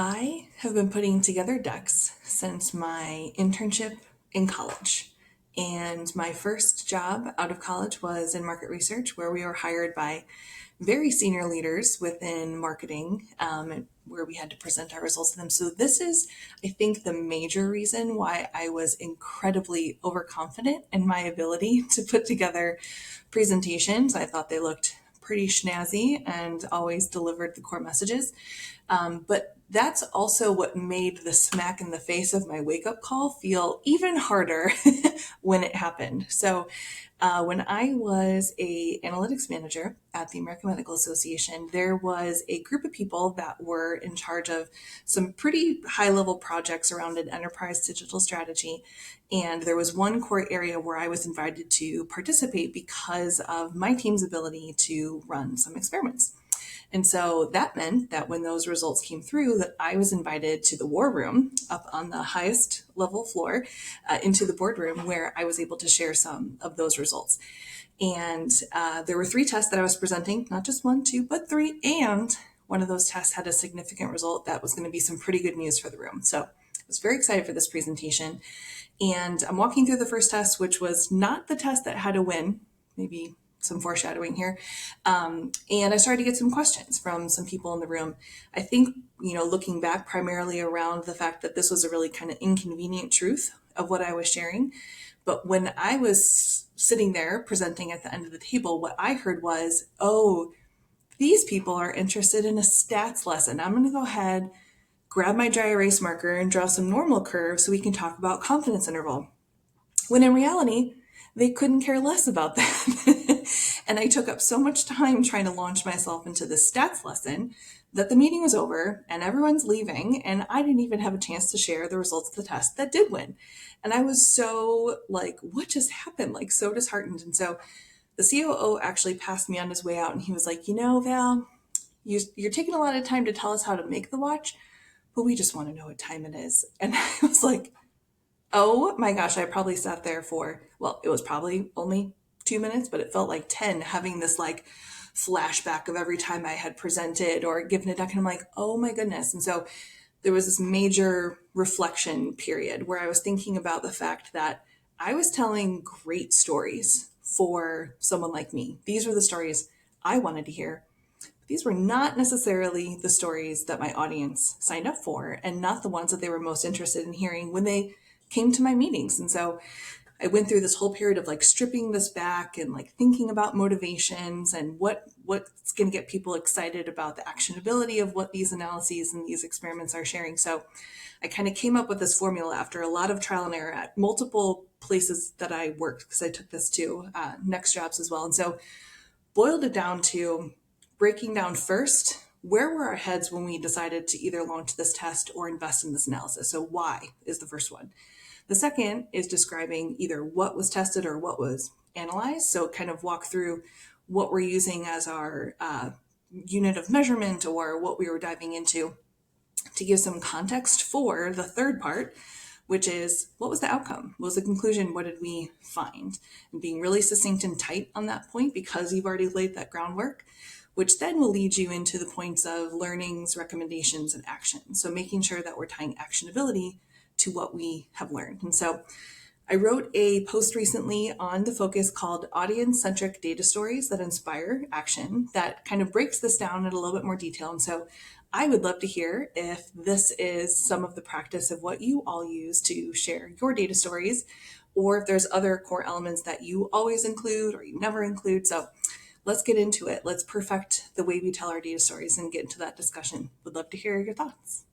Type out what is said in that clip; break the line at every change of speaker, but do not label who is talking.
I have been putting together decks since my internship in college. And my first job out of college was in market research, where we were hired by very senior leaders within marketing, where we had to present our results to them. So, this is, I think, the major reason why I was incredibly overconfident in my ability to put together presentations. I thought they looked pretty snazzy and always delivered the core messages. But that's also what made the smack in the face of my wake up call feel even harder when it happened. So, when I was a analytics manager at the American Medical Association, there was a group of people that were in charge of some pretty high level projects around an enterprise digital strategy. And there was one core area where I was invited to participate because of my team's ability to run some experiments. And so that meant that when those results came through, that I was invited to the war room up on the highest level floor, into the boardroom, where I was able to share some of those results. And there were three tests that I was presenting, not just one, two, but three. And one of those tests had a significant result that was going to be some pretty good news for the room. So I was very excited for this presentation. And I'm walking through the first test, which was not the test that had a win, maybe some foreshadowing here. And I started to get some questions from some people in the room. I think, looking back primarily around the fact that this was a really kind of inconvenient truth of what I was sharing. But when I was sitting there presenting at the end of the table, what I heard was, oh, these people are interested in a stats lesson. I'm going to go ahead, grab my dry erase marker and draw some normal curves so we can talk about confidence interval. When in reality, they couldn't care less about that. And I took up so much time trying to launch myself into this stats lesson that the meeting was over and everyone's leaving, and I didn't even have a chance to share the results of the test that did win. And I was so like, what just happened? Like, so disheartened. And so the COO actually passed me on his way out, and he was like, Val, you're taking a lot of time to tell us how to make the watch, but we just want to know what time it is. And I was like, oh my gosh, I probably sat there for, well, it was probably only 2 minutes, but it felt like 10, having this like flashback of every time I had presented or given a deck. And I'm like, oh my goodness. And so there was this major reflection period where I was thinking about the fact that I was telling great stories for someone like me. These were the stories I wanted to hear. These were not necessarily the stories that my audience signed up for, and not the ones that they were most interested in hearing when they came to my meetings. And so I went through this whole period of like stripping this back and like thinking about motivations and what's going to get people excited about the actionability of what these analyses and these experiments are sharing. So I kind of came up with this formula after a lot of trial and error at multiple places that I worked, because I took this to next jobs as well. And so boiled it down to breaking down first, where were our heads when we decided to either launch this test or invest in this analysis? So why is the first one. The second is describing either what was tested or what was analyzed. So kind of walk through what we're using as our unit of measurement or what we were diving into, to give some context for the third part, which is what was the outcome? What was the conclusion? What did we find? And being really succinct and tight on that point, because you've already laid that groundwork, which then will lead you into the points of learnings, recommendations, and action. So making sure that we're tying actionability to what we have learned. And so I wrote a post recently on the focus called audience-centric data stories that inspire action, that kind of breaks this down in a little bit more detail. And so I would love to hear if this is some of the practice of what you all use to share your data stories, or if there's other core elements that you always include or you never include. So let's get into it. Let's perfect the way we tell our data stories and get into that discussion. Would love to hear your thoughts.